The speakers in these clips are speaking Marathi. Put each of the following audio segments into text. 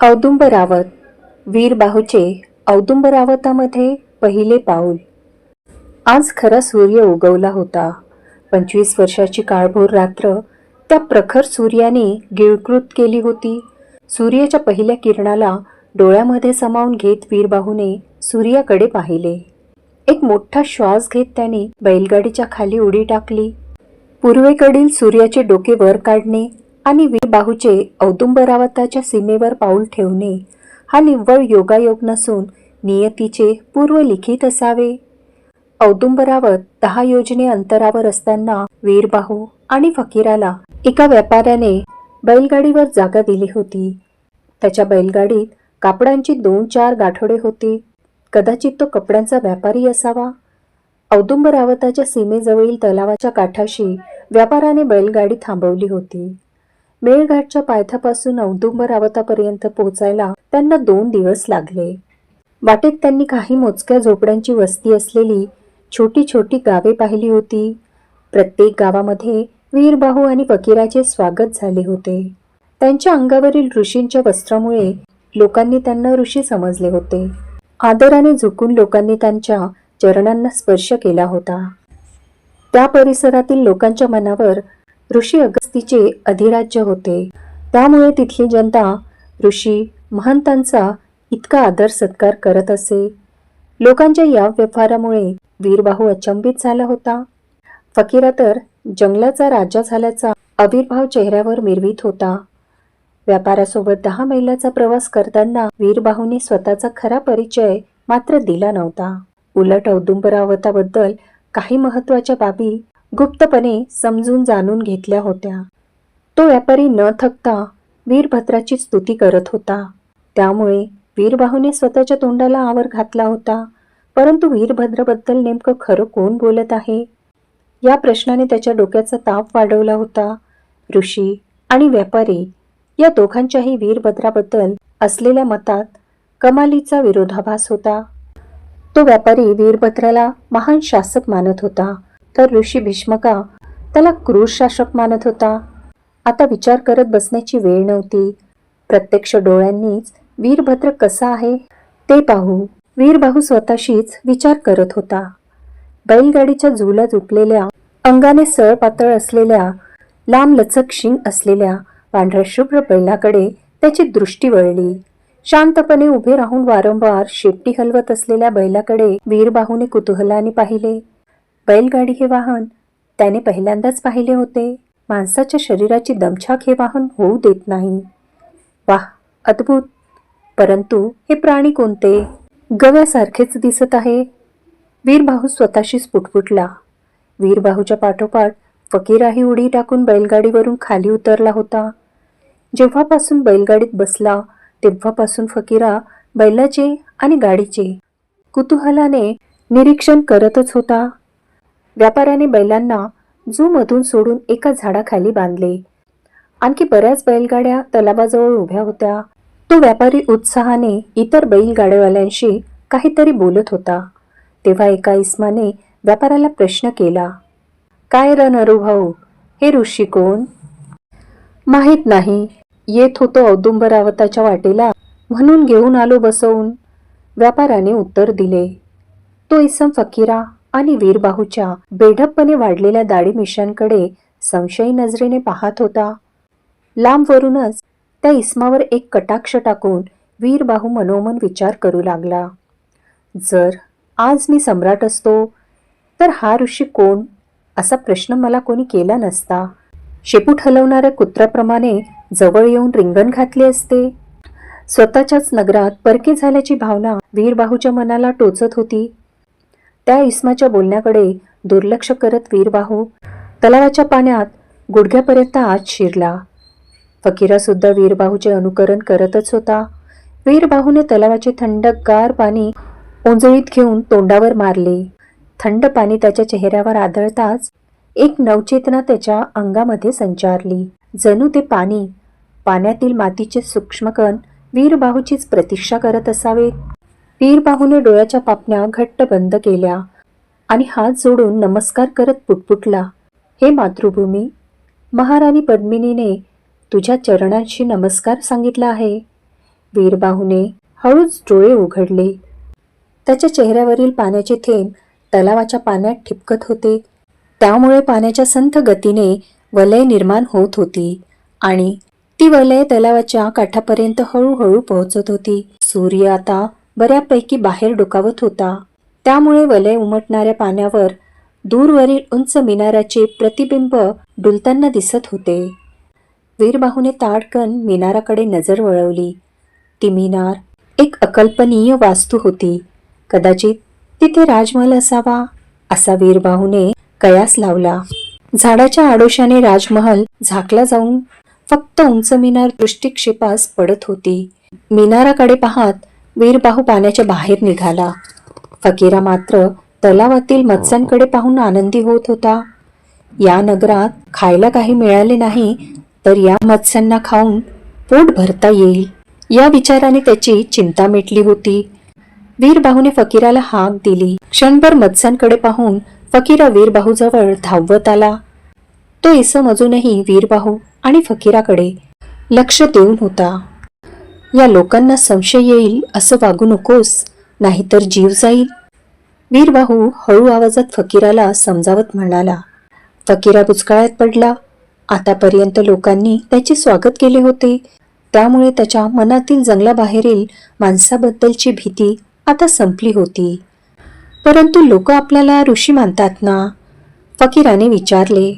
औदुंबरावत वीरबाहूचे औदुंबरावतामध्ये पहिले पाऊल. आज खरा सूर्य उगवला होता. 25 वर्षाची काळभोर रात्र त्या प्रखर सूर्याने गिळकृत केली होती. सूर्याच्या पहिल्या किरणाला डोळ्यामध्ये सामावून घेत वीरबाहूने सूर्याकडे पाहिले. एक मोठा श्वास घेत त्याने बैलगाडीच्या खाली उडी टाकली. पूर्वेकडील सूर्याचे डोके वर काढणे आणि वीरबाहूचे औदुंबरावताच्या सीमेवर पाऊल ठेवणे हा निव्वळ योगायोग नसून नियतीचे पूर्वलिखित असावे. औदुंबरावत 10 योजने अंतरावर असताना वीरबाहू आणि फकीराला एका व्यापाऱ्याने बैलगाडीवर जागा दिली होती. त्याच्या बैलगाडीत कापडांची 2-4 गाठोडे होती. कदाचित तो कपड्यांचा व्यापारी असावा. औदुंबरावताच्या सीमेजवळील तलावाच्या काठाशी व्यापाराने बैलगाडी थांबवली होती. मेळघाटच्या पायथ्यापासून औदुंबरावतापर्यंत पोहोचायला त्यांना 2 दिवस लागले. वाटेत त्यांनी काही मोजक्या झोपड्यांची वस्ती असलेली छोटी छोटी गावे पाहिली होती. प्रत्येक गावामध्ये वीरबाहू आणि फकीराचे स्वागत झाले होते. त्यांच्या अंगावरील ऋषींच्या वस्त्रामुळे लोकांनी त्यांना ऋषी समजले होते. आदराने झुकून लोकांनी त्यांच्या चरणांना स्पर्श केला होता. त्या परिसरातील लोकांच्या मनावर ऋषी अगस्तीचे अधिराज्य होते. त्यामुळे तिथली जनता ऋषी महंतांचा इतका आदर सत्कार करत असे. लोकांच्या या व्यवहारामुळे वीरबाहू अचंबित झाला होता. फकीरा तर जंगलाचा राजा झाल्याचा आविर्भाव चेहऱ्यावर मिरवीत होता. व्यापारासोबत 10 मैलाचा प्रवास करताना वीरबाहूने स्वतःचा खरा परिचय मात्र दिला नव्हता. उलट औदुंबरावताबद्दल काही महत्वाच्या बाबी गुप्तपणे समजून जाणून घेतल्या होत्या. तो व्यापारी न थकता वीरभद्राची स्तुती करत होता. त्यामुळे वीरबाहूने स्वतःच्या तोंडाला आवर घातला होता. परंतु वीरभद्राबद्दल नेमकं खरं कोण बोलत आहे या प्रश्नाने त्याच्या डोक्याचा ताप वाढवला होता. ऋषी आणि व्यापारी या दोघांच्याही वीरभद्राबद्दल असलेल्या मतात कमालीचा विरोधाभास होता. तो व्यापारी वीरभद्राला महान शासक मानत होता, तर ऋषी भीष्मका त्याला क्रूर शासक मानत होता. आता विचार करत बसण्याची वेळ नव्हती. प्रत्यक्ष डोळ्यांनीच वीरभद्र कसा आहे ते पाहू. वीरबाहू स्वतःशीच विचार करत होता. बैलगाडीच्या झुला झुकलेल्या अंगाने सळपातळ असलेल्या लांब लचक शिंग असलेल्या पांढऱ्या शुभ्र बैलाकडे त्याची दृष्टी वळली. शांतपणे उभे राहून वारंवार शेपटी हलवत असलेल्या बैलाकडे वीरबाहूने कुतूहलाने पाहिले. बैलगाडी हे वाहन त्याने पहिल्यांदाच पाहिले होते. माणसाच्या शरीराची दमछाक हे वाहन होऊ देत नाही. वाह, अद्भुत! परंतु हे प्राणी कोणते? गव्यासारखेच दिसत आहे. वीरबाहू स्वतःशीच पुटपुटला. वीरबाहूच्या पाठोपाठ फकीराही उडी टाकून बैलगाडीवरून खाली उतरला होता. जेव्हापासून बैलगाडीत बसला तेव्हापासून फकीरा बैलाचे आणि गाडीचे कुतूहलाने निरीक्षण करतच होता. व्यापाऱ्याने बैलांना जूमधून सोडून एका झाडाखाली बांधले. आणखी बऱ्याच बैलगाड्या तलावाजवळ उभ्या होत्या. तो व्यापारी उत्साहाने इतर बैलगाड्यावाल्यांशी काहीतरी बोलत होता. तेव्हा एका इस्माने व्यापाऱ्याला प्रश्न केला, काय र नरूभाऊ, हे ऋषी कोण? माहीत नाही, येत होतो औदुंबरावताच्या वाटेला म्हणून घेऊन आलो बसवून, व्यापाऱ्याने उत्तर दिले. तो इसम फकीरा आणि वीरबाहूच्या बेढपपणे वाढलेल्या दाढी मिशांकडे संशयी नजरेने पाहत होता. लांबवरूनच त्या इस्मावर एक कटाक्ष टाकून वीरबाहू मनोमन विचार करू लागला. जर आज मी सम्राट असतो तर हा ऋषी कोण असा प्रश्न मला कोणी केला नसता. शेपूट हलवणाऱ्या कुत्र्याप्रमाणे जवळ येऊन रिंगण घातले असते. स्वतःच्याच नगरात परके झाल्याची भावना वीरबाहूच्या मनाला टोचत होती. त्या इस्माच्या बोलण्याकडे दुर्लक्ष करत वीरबाहू तलावाच्या पाण्यात गुडघ्यापर्यंत आत शिरला. फकीरा सुद्धा वीरबाहूचे अनुकरण करतच होता. वीरबाहूने तलावाचे थंडगार पाणी ओंजळीत घेऊन तोंडावर मारले. थंड पाणी त्याच्या चेहऱ्यावर आदळताच एक नवचेतना त्याच्या अंगामध्ये संचारली. जणू ते पाणी, पाण्यातील मातीचे सूक्ष्मकण वीरबाहूचीच प्रतीक्षा करत असावेत. वीरबाहूने डोळ्याच्या पापण्या घट्ट बंद केल्या आणि हात जोडून नमस्कार करत पुटपुटला, हे मातृभूमी, महाराणी पद्मिनीने तुझ्या चरणांशी नमस्कार सांगितला आहे. वीरबाहूने हळूच डोळे उघडले. त्याच्या चेहऱ्यावरील पाण्याचे थेंब तलावाच्या पाण्यात ठिपकत होते. त्यामुळे पाण्याच्या संथ गतीने वलय निर्माण होत होती आणि ती वलय तलावाच्या काठापर्यंत हळूहळू पोहोचत होती. सूर्य आता बऱ्यापैकी बाहेर डोकावत होता. त्यामुळे वलय उमटणाऱ्या पाण्यावर दूरवरील उंच मिनाराचे प्रतिबिंब डुलताना दिसत होते. वीरबाहूने ताडकन मिनाराकडे नजर वळवली. ती मिनार एक अकल्पनीय वास्तू होती. कदाचित तिथे राजमहल असावा असा वीरबाहूने कयास लावला. झाडाच्या आडोशाने राजमहल झाकला जाऊन फक्त उंच मिनार दृष्टिक्षेपास पडत होती. मिनाराकडे पाहत वीरबाहू पाण्याच्या बाहेर निघाला. फकीरा मात्र तलावातील मत्स्यांकडे पाहून आनंदी होत होता. या नगरात खायला काही मिळाले नाही तर या मत्स्यांना खाऊन पोट भरता येईल या विचाराने त्याची चिंता मिटली होती. वीरबाहूने फकीराला हाक दिली. क्षणभर मत्स्यांकडे पाहून फकीरा वीरबाहूजवळ धावत आला. तो इसम अजूनही वीरबाहू आणि फकीराकडे लक्ष देऊन होता. या लोकांना संशय येईल असं वागू नकोस, नाहीतर जीव जाईल. वीरबाहू हळू आवाजात फकीराला समजावत म्हणाला. फकीरा बुचकळ्यात पडला. आतापर्यंत लोकांनी त्याचे स्वागत केले होते, त्यामुळे त्याच्या मनातील जंगलाबाहेरील माणसाबद्दलची भीती आता संपली होती. परंतु लोक आपल्याला ऋषी मानतात ना? फकीराने विचारले.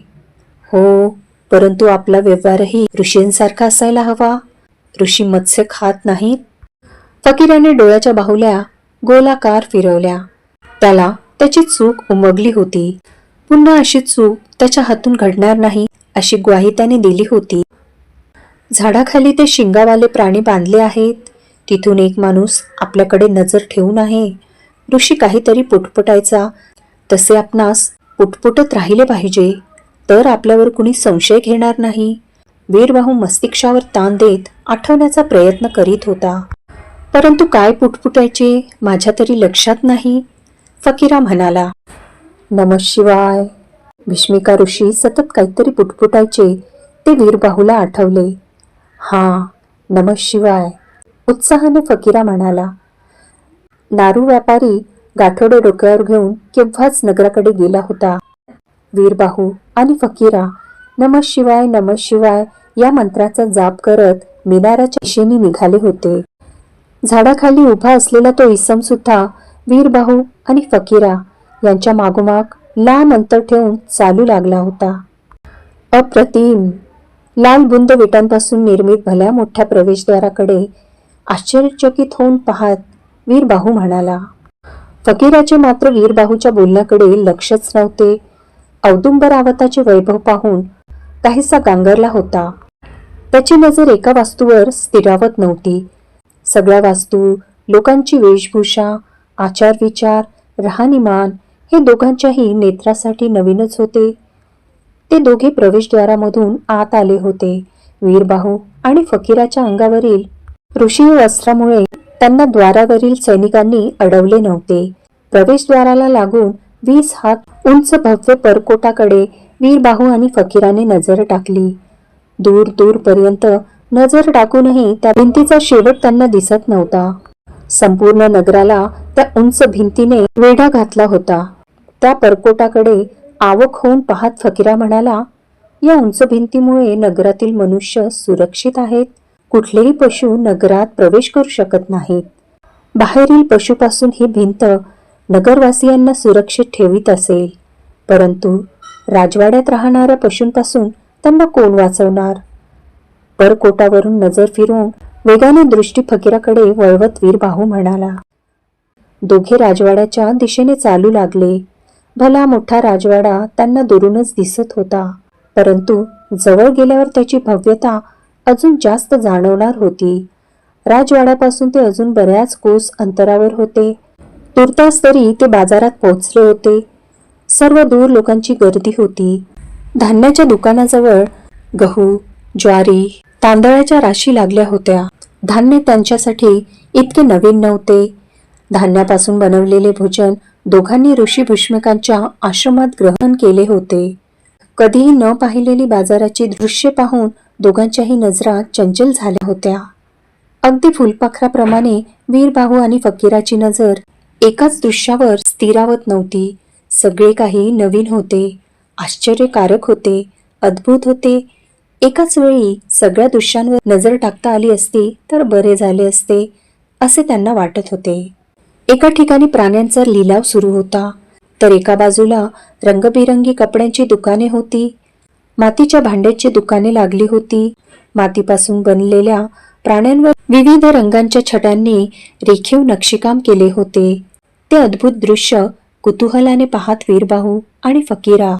हो, परंतु आपला व्यवहारही ऋषींसारखा असायला हवा. ऋषी मत्स्य खात नाहीत. फकीराने डोळ्याच्या बाहुल्या गोलाकार फिरवल्या. त्याला त्याची चूक उमगली होती. पुन्हा अशी चूक त्याच्या हातून घडणार नाही अशी ग्वाही त्याने दिली होती. झाडाखाली ते शिंगावाले प्राणी बांधले आहेत. तिथून एक माणूस आपल्याकडे नजर ठेवून आहे. ऋषी काहीतरी पुटपुटायचा. तसे आपणास पुटपुटत राहिले पाहिजे, तर आपल्यावर कुणी संशय घेणार नाही. वीरबाहू मस्तिष्कावर ताण देत आठवण्याचा प्रयत्न करीत होता. परंतु काय पुटपुटायचे माझ्या तरी लक्षात नाही, फकीरा म्हणाला. नमः शिवाय. भीष्मिका ऋषी सतत काहीतरी पुटपुटायचे ते वीरबाहूला आठवले. हा, नमः शिवाय, उत्साहाने फकीरा म्हणाला. नारू व्यापारी गाठोडे डोक्यावर घेऊन केव्हाच नगराकडे गेला होता. वीरबाहू आणि फकीरा नमः शिवाय नमः शिवाय या मंत्राचा जाप करत मिनाराच्या दिशेने निघाले होते. झाडाखाली उभा असलेला तो इसम सुद्धा वीरबाहू आणि फकीरा यांच्या मागोमाग लांब अंतर ठेवून चालू लागला होता. अप्रतिम. लाल बुंद विटांपासून निर्मित भल्या मोठ्या प्रवेशद्वाराकडे आश्चर्यचकित होऊन पाहत वीरबाहू म्हणाला. फकीराचे मात्र वीरबाहूच्या बोलण्याकडे लक्षच नव्हते. औदुंबरावताचे वैभव पाहून काहीसा गांगरला होता. त्याची नजर एका वास्तूवर स्थिरावत नव्हती. सगळ्या वास्तू, लोकांची वेशभूषा, आचार विचार, राहणीमान हे दोघांच्याही नेत्रासाठी नवीनच होते. ते दोघे प्रवेशद्वारामधून आत आले होते. वीरबाहू आणि फकीराच्या अंगावरील ऋषी वस्त्रामुळे त्यांना द्वारावरील सैनिकांनी अडवले नव्हते. प्रवेशद्वाराला लागून 20 हात उंच भव्य परकोटाकडे वीरबाहू आणि फकीराने नजर टाकली. दूर दूरपर्यंत नजर टाकूनही त्या भिंतीचा शेवट त्यांना दिसत नव्हता. संपूर्ण नगराला त्या उंच भिंतीने वेढा घातला होता. त्या परकोटाकडे आवक होऊन पाहत फकीरा म्हणाला. या उंच भिंतीमुळे नगरातील मनुष्य सुरक्षित आहेत. कुठलेही पशु नगरात प्रवेश करू शकत नाहीत. बाहेरील पशुपासून ही भिंत नगरवासियांना सुरक्षित ठेवीत असेल, परंतु राजवाड्यात राहणाऱ्या पशूंपासून त्यांना कोण वाचवणार? परकोटावरून नजर फिरवून वेगाने दृष्टी फकीराकडे वळवत वीरबाहू म्हणाला. दोघे राजवाड्याच्या दिशेने चालू लागले. भला मोठा राजवाडा त्यांना दुरूनच दिसत होता, परंतु जवळ गेल्यावर त्याची भव्यता अजून जास्त जाणवणार होती. राजवाड्यापासून ते अजून बऱ्याच कोस अंतरावर होते. तुर्तास तरी ते बाजारात पोहोचले होते. सर्व दूर लोकांची गर्दी होती. धान्याच्या दुकानाजवळ गहू, ज्वारी, तांदळाच्या राशी लागल्या होत्या. धान्य त्यांच्यासाठी इतके नवीन नव्हते. धान्यापासून बनवलेले भोजन दोघांनी ऋषी भीष्मकांच्या आश्रमात ग्रहण केले होते. कधीही न पाहिलेली बाजाराची दृश्ये पाहून दोघांच्याही नजरा चंचल झाल्या होत्या. अगदी फुलपाखराप्रमाणे वीरबाहू आणि फकीराची नजर एकाच दृश्यावर स्थिरावत नव्हती. सगळे काही नवीन होते, आश्चर्यकारक होते, अद्भुत होते. एकाच वेळी सगळ्या दृश्यांवर नजर टाकता आली असती तर बरे झाले असते, असे त्यांना वाटत होते. एका ठिकाणी प्राण्यांचा लिलाव सुरू होता, तर एका बाजूला रंगबिरंगी कपड्यांची दुकाने होती. मातीच्या भांड्याची दुकाने लागली होती. मातीपासून बनलेल्या प्राण्यांवर विविध रंगांच्या छटांनी रेखीव नक्षीकाम केले होते. ते अद्भुत दृश्य कुतूहलाने पाहत वीरबाहू आणि फकीरा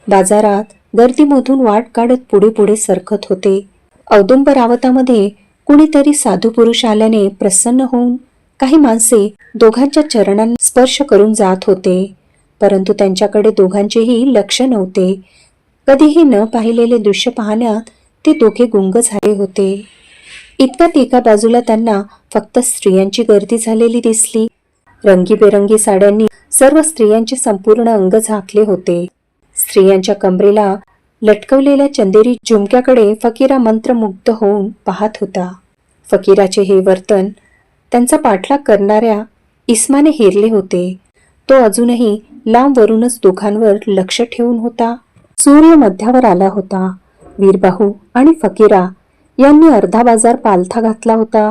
बाजारात गर्दीमधून वाट काढत पुढे पुढे सरकत होते. औदुंबरावतामध्ये कुणीतरी साधू पुरुष आल्याने प्रसन्न होऊन काही माणसे दोघांच्या चरणांना स्पर्श करून जात होते, परंतु त्यांच्याकडे दोघांचेही लक्ष नव्हते. कधीही न पाहिलेले दृश्य पाहण्यात ते दोघे गुंग झाले होते. इतक्यात एका बाजूला त्यांना फक्त स्त्रियांची गर्दी झालेली दिसली. रंगीबेरंगी साड्यांनी सर्व स्त्रियांचे संपूर्ण अंग झाकले होते. स्त्रियांच्या कमरेला लटकवलेल्या चंदेरी झुमक्याकडे फकीरा मंत्रमुग्ध होऊन पाहत होता. फकीराचे हे वर्तन त्यांचा पाठलाग करणाऱ्या इस्माने हेरले होते. तो अजूनही लांबवरूनच दोघांवर लक्ष ठेवून होता. सूर्य मध्यावर आला होता. वीरबाहू आणि फकीरा यांनी अर्धा बाजार पालथा घातला होता.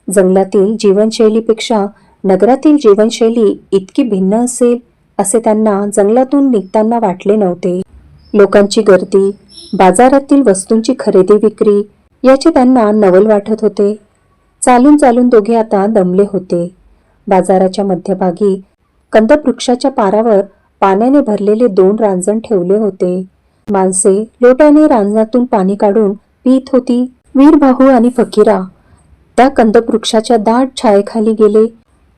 जंगलातील जीवनशैलीपेक्षा नगरातील जीवनशैली इतकी भिन्न असेल असे त्यांना जंगलातून निघताना वाटले नव्हते. लोकांची गर्दी, बाजारातील वस्तूंची खरेदी विक्री याचे त्यांना नवल वाटत होते. चालून चालून दोघे आता दमले होते. बाजाराच्या मध्यभागी कंदवृक्षाच्या पारावर पाण्याने भरलेले 2 रांजण ठेवले होते. माणसे लोट्याने रांजणातून पाणी काढून पीत होती. वीरबाहू आणि फकीरा त्या कंदवृक्षाच्या दाट छायेखाली गेले.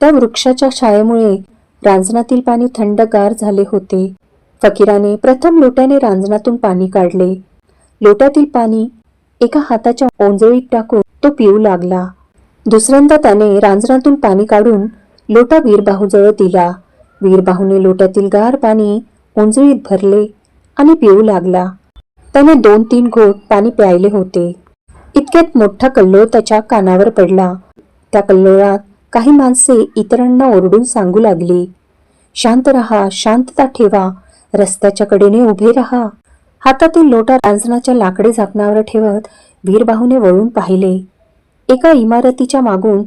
त्या वृक्षाच्या छायेमुळे रांजणातील पाणी थंडगार झाले होते. फकीराने प्रथम लोट्याने रांजणातून पाणी काढले. लोट्यातील पाणी एका हाताच्या ओंजळीत टाकून तो पिऊ लागला. दुसऱ्यांदा त्याने रांजणातून पाणी काढून लोटा वीरबाहूजवळ दिला. वीरबाहूने लोट्यातील गार पाणी ओंजळीत भरले आणि पिऊ लागला. त्याने 2-3 घोट पाणी प्यायले होते. इतक्यात मोठा कल्लोळ त्याच्या कानावर पडला. त्या कल्लोळात काही माणसे इतरांना ओरडून सांगू लागली, शांत रहा, शांतता ठेवा, रस्त्याच्या कडेने उभे रहा. हातातील लोटा रांजणाच्या लाकडे झाकणावर ठेवत वीरबाहूने वळून पाहिले. एका इमारतीच्या मागून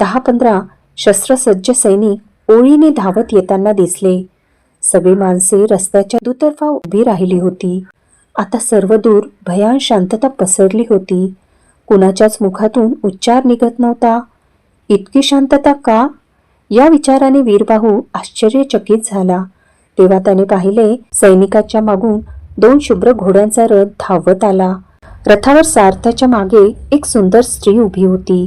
10-15 शस्त्रसज्ज सैनिक ओळीने धावत येताना दिसले. सगळी माणसे रस्त्याच्या दुतर्फा उभी राहिली होती. आता सर्वदूर भयान शांतता पसरली होती. कुणाच्याच मुखातून उच्चार निघत नव्हता. इतकी शांतता का? या विचाराने वीरबाहू आश्चर्यचकित झाला. तेव्हा त्याने पाहिले, सैनिकाच्या मागून 2 शुभ्र घोड्यांचा रथ धावत आला. रथावर सारथ्याच्या मागे एक सुंदर स्त्री उभी होती.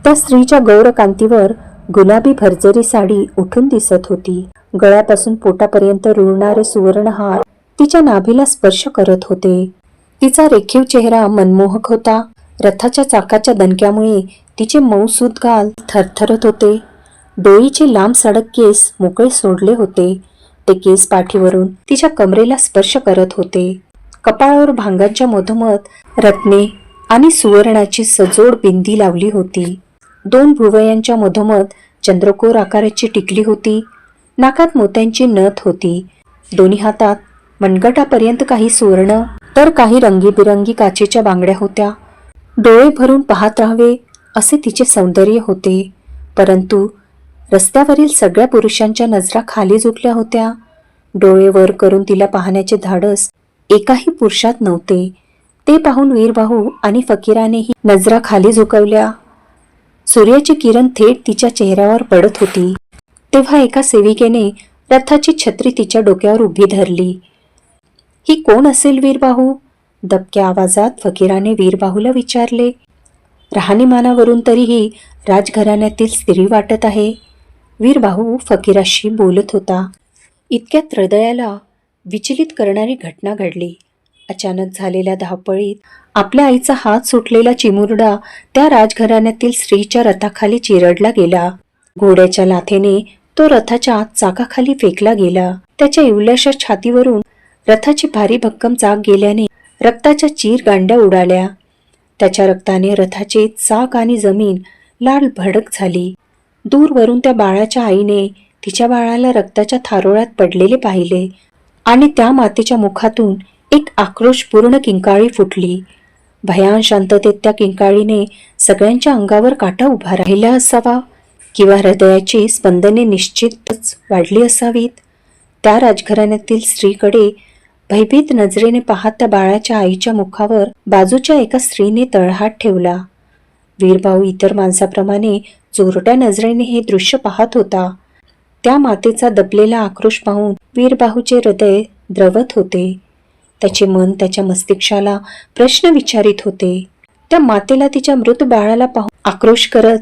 त्या स्त्रीच्या गौरकांतीवर गुलाबी भरजरी साडी उठून दिसत होती. गळ्यापासून पोटापर्यंत रुळणारे सुवर्णहार तिच्या नाभीला स्पर्श करत होते. तिचा रेखीव चेहरा मनमोहक होता. रथाच्या चाकाच्या दणक्यामुळे तिचे मऊसूत गाल थरथरत होते. डोईचे लांब सडक केस मोकळे सोडले होते. ते केस पाठीवरून तिच्या कमरेला स्पर्श करत होते. कपाळावर भांगांच्या मधोमध रत्ने आणि सुवर्णाची सजोड बिंदी लावली होती. 2 भुवयांच्या मधोमध चंद्रकोर आकाराची टिकली होती. नाकात मोत्यांची नथ होती. दोन्ही हातात मनगटापर्यंत काही सुवर्ण तर काही रंगीबिरंगी काचेच्या बांगड्या होत्या. डोळे भरून पाहत राहावे असे तिचे सौंदर्य होते. परंतु रस्त्यावरील सगळ्या पुरुषांच्या नजरा खाली झुकल्या होत्या. डोळे वर करून तिला पाहण्याचे धाडस एकाही पुरुषात नव्हते. ते पाहून वीरबाहू आणि फकीरानेही नजरा खाली झुकवल्या. सूर्याची किरण थेट तिच्या चेहऱ्यावर पडत होती. तेव्हा एका सेविकेने रथाची छत्री तिच्या डोक्यावर उभी धरली. ही कोण असेल वीरबाहू? दबक्या आवाजात फकीराने वीरबाहूला विचारले. राहणीमानावरून तरीही राजघराण्यातील स्त्री वाटत आहे. वीरबाहू फकीराशी बोलत होता. इतक्यात हृदयाला विचलित करणारी घटना घडली. अचानक झालेल्या धावपळीत आपल्या आईचा हात सुटलेला चिमुरडा त्या राजघराण्यातील स्त्रीच्या रथाखाली चिरडला गेला. घोड्याच्या लाथेने तो रथाच्या चाकाखाली फेकला गेला. त्याच्या इवल्याशा छातीवरून रथाची भारी भक्कम चाक गेल्याने रक्ताच्या चीर गांड्या उडाल्या. त्याच्या रक्ताने रथाचे चाक आणि जमीन लाल भडक झाली. दूरवरून त्या बाळाच्या आईने तिच्या बाळाला रक्ताच्या थारोळ्यात पडलेले पाहिले आणि त्या मातेच्या मुखातून एक आक्रोशपूर्ण किंकाळी फुटली. भयान शांततेत त्या किंकाळीने सगळ्यांच्या अंगावर काटा उभा राहिला असावा किंवा हृदयाची स्पंदने निश्चितच वाढली असावीत. त्या राजघराण्यातील स्त्रीकडे भयभीत नजरेने पाहत त्या बाळाच्या आईच्या मुखावर बाजूच्या एका स्त्रीने तळहात ठेवला. वीरभाऊ इतर माणसाप्रमाणे चोरट्या नजरेने हे दृश्य पाहत होता. त्या मातेचा दबलेला आक्रोश पाहून वीरबाहूचे हृदय द्रवत होते. त्याचे मन त्याच्या मस्तिष्काला प्रश्न विचारित होते. त्या मातेला तिच्या मृत बाळाला पाहून आक्रोश करत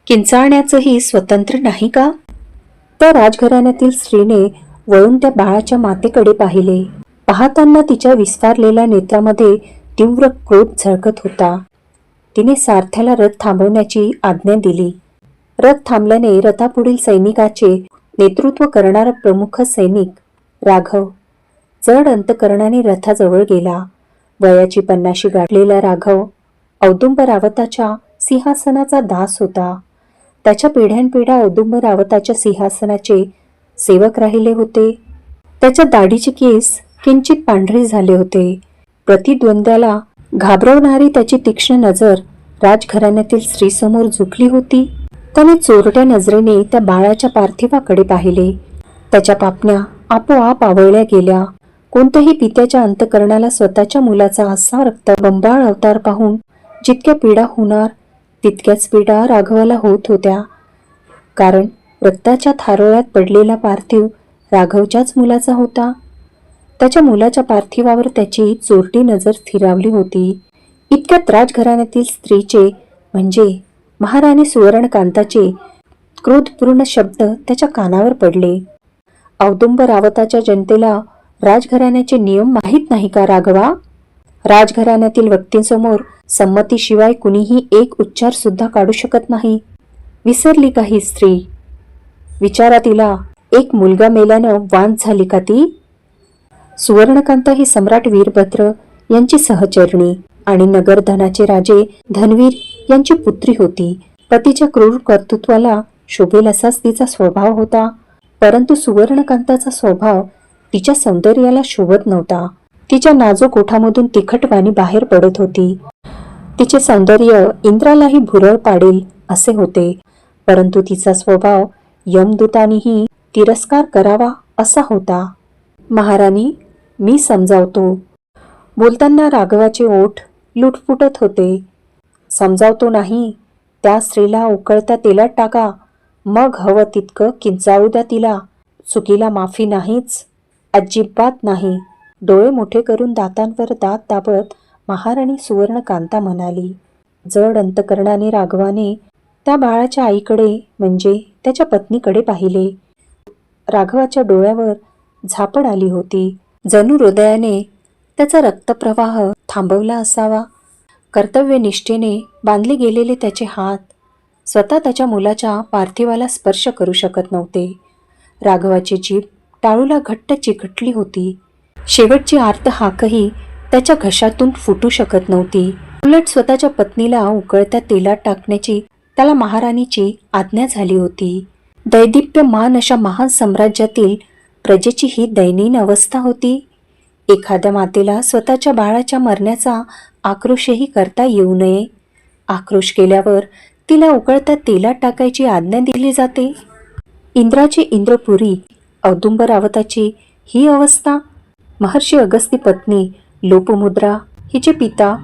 किंचाळण्याचंही स्वतंत्र नाही का? त्या राजघराण्यातील स्त्रीने वळून त्या बाळाच्या मातेकडे पाहिले. पाहताना तिच्या विस्फारलेल्या नेत्रामध्ये तीव्र क्रोध झळकत होता. तिने सारथ्याला रथ थांबवण्याची आज्ञा दिली. रथ थांबल्याने रथापुढील सैनिकाचे नेतृत्व करणारा प्रमुख सैनिक राघव जड अंतकरणाने रथाजवळ गेला. वयाची 50 गाठलेला राघव औदुंबरावताच्या सिंहासनाचा दास होता. त्याच्या पिढ्यानपिढ्या औदुंबरावताच्या सिंहासनाचे सेवक राहिले होते. त्याच्या दाढीचे केस किंचित पांढरे झाले होते. प्रतिद्वंद्वाला घाबरवणारी त्याची तीक्ष्ण नजर राजघराण्यातील स्त्रीसमोर झुकली होती. त्याने चोरट्या नजरेने त्या बाळाच्या पार्थिवाकडे पाहिले. त्याच्या पापण्या आपोआप आवळल्या गेल्या. कोणत्याही पित्याच्या अंतकरणाला स्वतःच्या मुलाचा असा रक्तबंबाळ अवतार पाहून जितक्या पीडा होणार तितक्याच पीडा राघवाला होत होत्या. कारण रक्ताच्या थारोळ्यात पडलेला पार्थिव राघवच्याच मुलाचा होता. त्याच्या मुलाच्या पार्थिवावर त्याची चोरटी नजर स्थिरावली होती. इतक्यात राजघराण्यातील स्त्रीचे म्हणजे महाराणी सुवर्णकांताचे क्रोधपूर्ण शब्द त्याच्या कानावर पडले. औदुंबरावताच्या जनतेला राजघराण्याचे नियम माहीत नाही का राघवा? राजघराण्यातील व्यक्तींसमोर संमतीशिवाय कुणीही एक उच्चार सुद्धा काढू शकत नाही. विसरली का ही स्त्री? विचारा तिला, एक मुलगा मेल्यानं वांझ झाली का ती? सुवर्णकांता ही सम्राट वीरभद्र यांची सहचरणी आणि नगरधनाचे राजे धनवीर यांची पुत्री होती. पतीच्या क्रूर कर्तृत्वाला शोभेल असाच तिचा स्वभाव होता. परंतु सुवर्णकांताचा स्वभाव तिच्या सौंदर्याला शोभत नव्हता. तिच्या नाजूक ओठामधून तिखट वाणी बाहेर पडत होती. तिचे सौंदर्य इंद्रालाही भुरळ पाडेल असे होते. परंतु तिचा स्वभाव यमदूतांनीही तिरस्कार करावा असा होता. महाराणी, मी समजावतो. बोलताना राघवाचे ओठ लुटफुटत होते. समजावतो नाही, त्या स्त्रीला उकळत्या तेलात टाका. मग हवं तितकं किंचाळू द्या तिला. चुकीला माफी नाहीच, अजिबात नाही. डोळे मोठे करून दातांवर दात दाबत महाराणी सुवर्णकांता म्हणाली. जड अंतकरणाने राघवाने त्या बाळाच्या आईकडे म्हणजे त्याच्या पत्नीकडे पाहिले. राघवाच्या डोळ्यावर झापड आली होती. जणू हृदयाने त्याचा रक्तप्रवाह थांबवला असावा. कर्तव्यनिष्ठेने बांधले गेलेले त्याचे हात स्वतः त्याच्या मुलाच्या पार्थिवाला स्पर्श करू शकत नव्हते. राघवाची जीभ टाळूला घट्ट चिकटली होती. शेवटची आर्त हाकही त्याच्या घशातून फुटू शकत नव्हती. उलट स्वतःच्या पत्नीला उकळत्या तेलात टाकण्याची त्याला महाराणीची आज्ञा झाली होती. दैदिप्यमान अशा महान साम्राज्यातील प्रजेची ही दयनीय अवस्था होती. एखाद्या मातेला स्वतःच्या बाळाच्या मरण्याचा आक्रोशही करता येऊ नये. आक्रोश केल्यावर तिला उकळत्या तेलात टाकायची आज्ञा दिली जाते. इंद्राची इंद्रपुरी औदुंबरावताची ही अवस्था. महर्षी अगस्ती पत्नी लोपमुद्रा हिचे पिता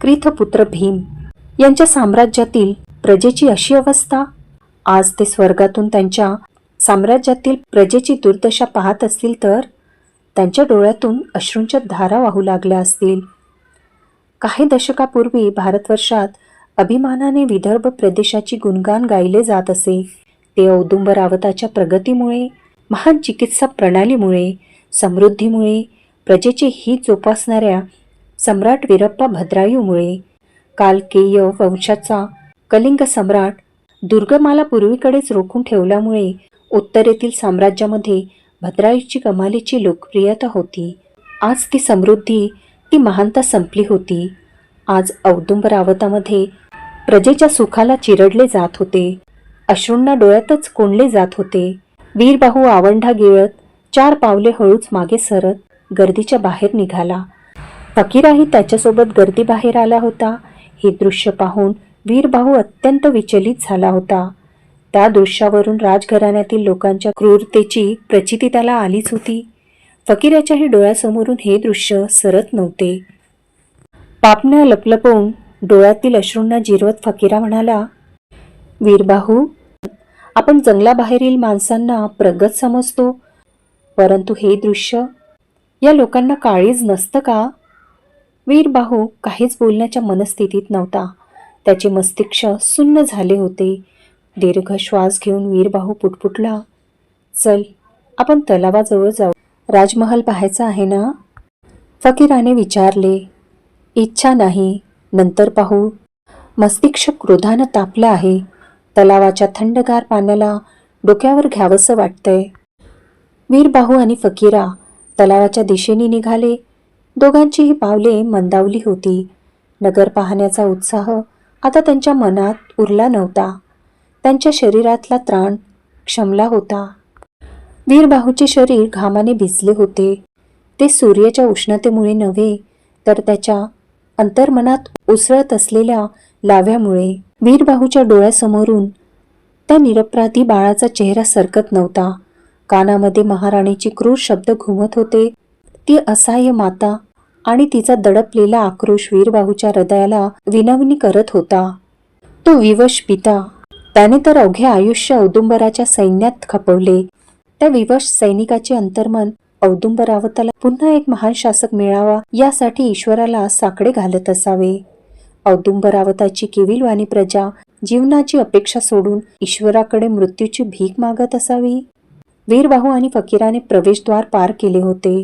क्रीथपुत्र भीम यांच्या साम्राज्यातील प्रजेची अशी अवस्था. आज ते स्वर्गातून त्यांच्या साम्राज्यातील प्रजेची दुर्दशा पाहत असतील तर त्यांच्या डोळ्यातून अश्रूंच्या धारा वाहू लागल्या असतील. काही दशकापूर्वी भारतवर्षात अभिमानाने विदर्भ प्रदेशाची गुणगान गायले जात असे. ते औदुंबरावताच्या प्रगतीमुळे, महान चिकित्सा प्रणालीमुळे, समृद्धीमुळे, प्रजेचे हित जोपासणाऱ्या सम्राट वीरप्पा भद्रायूमुळे. कालकेय वंशाचा कलिंग सम्राट दुर्गमाला पूर्वीकडेच रोखून ठेवल्यामुळे उत्तरेतील साम्राज्यामध्ये भद्रायूची कमालीची लोकप्रियता होती. आज ती समृद्धी, ती महानता संपली होती. आज औदुंबरावतामध्ये प्रजेच्या सुखाला चिरडले जात होते. अश्रूंना डोळ्यातच कोंडले जात होते. वीरबाहू आवंढा गिळत 4 पावले हळूच मागे सरत गर्दीच्या बाहेर निघाला. फकीराही त्याच्यासोबत गर्दीबाहेर आला होता. हे दृश्य पाहून वीरबाहू अत्यंत विचलित झाला होता. त्या दृश्यावरून राजघराण्यातील लोकांच्या क्रूरतेची प्रचिती त्याला आलीच होती. फकीराच्याही डोळ्यासमोरून हे दृश्य सरत नव्हते. पापण्या लपलपवून डोळ्यातील अश्रूंना जिरवत फकीरा म्हणाला, वीरबाहू, आपण जंगलाबाहेरील माणसांना प्रगत समजतो, परंतु हे दृश्य या लोकांना काळीज नसतं का? वीरबाहू काहीच बोलण्याच्या मनस्थितीत नव्हता. त्याचे मस्तिष्क सुन्न झाले होते. दीर्घ श्वास घेऊन वीरबाहू पुटपुटला, चल, आपण तलावाजवळ जाऊ. राजमहल पाहायचा आहे ना? फकीराने विचारले. इच्छा नाही, नंतर पाहू. मस्तिष्क क्रोधानं तापलं आहे. तलावाच्या थंडगार पाण्याला डोक्यावर घ्यावंसं वाटतंय. वीरबाहू आणि फकीरा तलावाच्या दिशेने निघाले. दोघांचीही पावले मंदावली होती. नगर पाहण्याचा उत्साह आता त्यांच्या मनात उरला नव्हता. त्यांच्या शरीरातला त्राण क्षमला होता. वीरबाहूचे शरीर घामाने भिजले होते. ते सूर्याच्या उष्णतेमुळे नव्हे, तर त्याच्या अंतर्मनात उसळत असलेल्या लाव्यामुळे. वीरबाहूच्या डोळ्यासमोरून त्या निरपराधी बाळाचा चेहरा सरकत नव्हता. कानामध्ये महाराणीचे क्रूर शब्द घुमत होते. ती असहाय्य माता आणि तिचा दडपलेला आक्रोश वीरबाहूच्या हृदयाला विनवणी करत होता. तो विवश पिता, त्याने तर अवघे आयुष्य औदुंबराच्या सैन्यात खपवले. त्या विवश सैनिकाचे अंतर्मन औदुंबरावताला पुन्हा एक महान शासक मिळावा यासाठी ईश्वराला साकडे घालत असावे. औदुंबरावताची केविलवाणी प्रजा जीवनाची अपेक्षा सोडून ईश्वराकडे मृत्यूची भीक मागत असावी. वीरबाहू आणि फकीराने प्रवेशद्वार पार केले होते.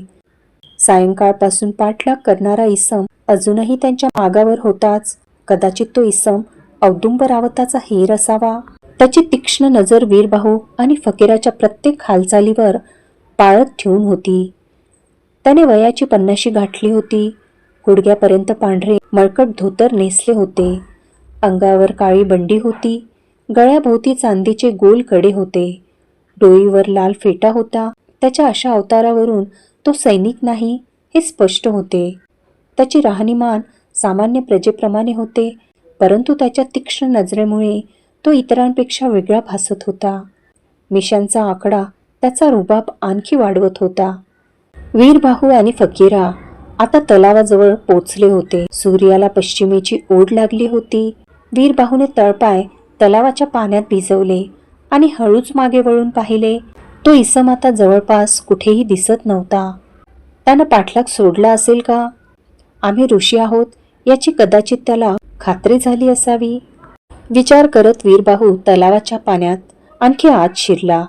सायंकाळपासून पाठलाग करणारा इसम अजूनही त्यांच्या मागावर होताच. कदाचित तो इसम औदुंबरावताचा हेर असावा. त्याची तीक्ष्ण नजर वीरबाहू आणि फकीराच्या प्रत्येक हालचालीवर पाळत ठेवून होती. त्याने वयाची 50 गाठली होती. गुडघ्यापर्यंत पांढरे मळकट धोतर नेसले होते. अंगावर काळी बंडी होती. गळ्याभोवती चांदीचे गोल कडे होते. डोईवर लाल फेटा होता. त्याच्या अशा अवतारावरून तो सैनिक नाही हे स्पष्ट होते. त्याची राहणीमान सामान्य प्रजेप्रमाणे होते, परंतु त्याच्या तीक्ष्ण नजरेमुळे तो इतरांपेक्षा वेगळा भासत होता. मिशांचा आकडा त्याचा रुबाब आणखी वाढवत होता. वीरबाहू आणि फकीरा आता तलावाजवळ पोचले होते. सूर्याला पश्चिमेची ओढ लागली होती. वीरबाहूने तळपाय तलावाच्या पाण्यात भिजवले आणि हळूच मागे वळून पाहिले. तो इसम आता जवळपास कुठेही दिसत नव्हता. त्यानं पाठलाग सोडला असेल का? आम्ही ऋषी आहोत याची कदाचित त्याला खात्री झाली असावी. विचार करत वीरबाहू तलावाच्या पाण्यात आणखी आत शिरला.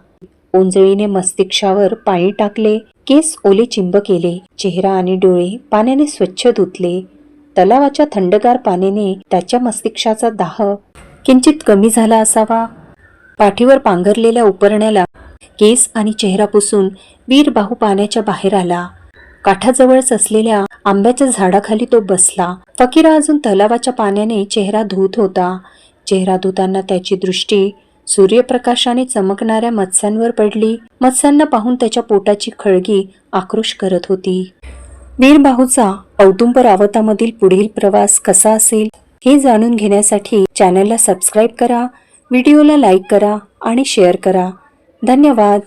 ओंजळीने मस्तिष्कावर पाणी टाकले. केस ओले चिंब केले. चेहरा आणि डोळे पाण्याने स्वच्छ धुतले. तलावाच्या थंडगार पाण्याने त्याच्या मस्तिष्काचा दाह किंचित कमी झाला असावा. पाठीवर पांघरलेल्या उपरण्याला केस आणि चेहरा पुसून वीरबाहू पाण्याच्या बाहेर आला. काठाजवळच असलेल्या आंब्याच्या झाडाखाली तो बसला. फकीरा अजून तलावाच्या पाण्याने चेहरा धुत होता. चेहरा धुताना त्याची दृष्टी सूर्यप्रकाशाने चमकणाऱ्या मत्स्यांवर पडली. मत्स्यांना पाहून त्याच्या पोटाची खळगी आक्रोश करत होती. वीरबाहूचा औदुंबरावतामधील पुढील प्रवास कसा असेल हे जाणून घेण्यासाठी चॅनलला सबस्क्राईब करा, व्हिडिओला लाईक करा आणि शेअर करा. धन्यवाद.